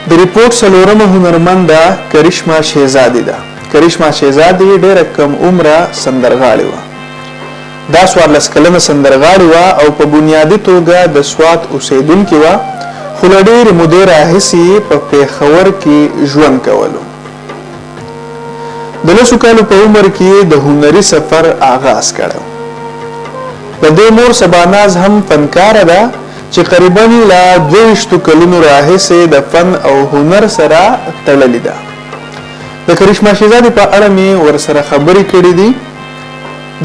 د ریپورت څلورمه هنرمنده کرشمه شهزادي ده. کرشمه شهزادي ډېره کم عمره سندرغاړې وه. دا 14 کلنه سندرغاړې وه او په بنیادي توګه د سوات اوسېدونکې وه، خو له ډېرې مودې راهیسې په پېښور کې ژوند کولو. د 10 کالو په عمر کې د هنري سفر آغاز کړی. د دې مور سباناز هم فنکاره ده چې قریباً له 22 کلونو راهیسې د فن او هنر سره تړلې ده. د کرشمه شهزادي په اړه مې ورسره خبرې کړې دي.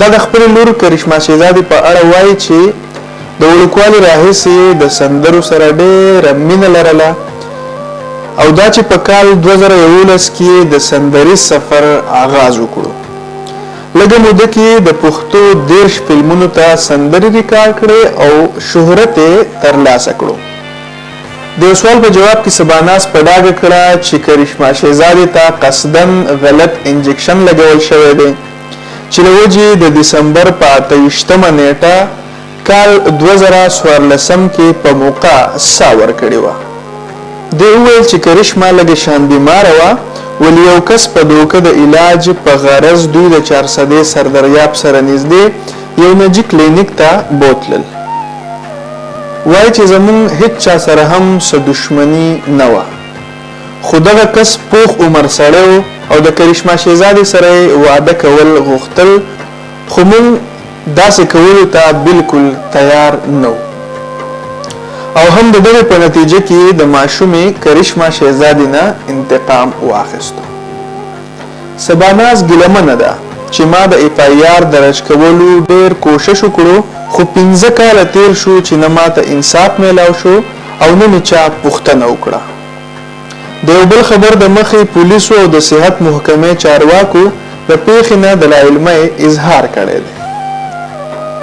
دا د خپل لور کرشمه شهزادي په اړه وایي چې د وړوکوالي راهیسې د سندرو سره ډېره مینه لرله او دا چې په کال 2011 کې د سندري سفر آغاز وکړو. لږه موده کې د پښتو 10 فلمونو ته سندري ریکارډ کړې او شهرت یې ترلاسه کړو. د یو سوال په جواب کې سباناز په ډاګه کړه چې کرشمه شهزادي ته قصداً غلط انجکشن لګول شوی دی چې له وجې د دسمبر په 28مه نیټه کال 2014 کې په موقع سا ورکړې وه. دی وویل چې کرشمه لږه شان بیماره وه، ولې یو کس په دوکه د علاج په غرض دوی د 400 سردریاب سره نږدې یو نجی کلینیک ته بوتلل. وایي چې زمونږ هیڅ چا سره هم څه دښمني نه وه، خو دغه کس پوخ عمر سړی و او د کرشمه شهزادي سره واده کول غوښتل، خو موږ داسې کولو ته بالکل تیار نه و او هم د دغه په نتیجه کې د ماشومې کرشمه شهزادي نه انتقام واخیستو. سباناز ګیلمنه ده چې ما د FIR درج کولو ډېر کوشش وکړو، خو 15 کاله تیر شو چې نه ماته انصاف میلاو شو او نه مې چا پوښتنه وکړه. د یو بل خبر د مخې پولیسو او د صحت محکمې چارواکو د پیښې نه دلایل مې اظهار کړی دی.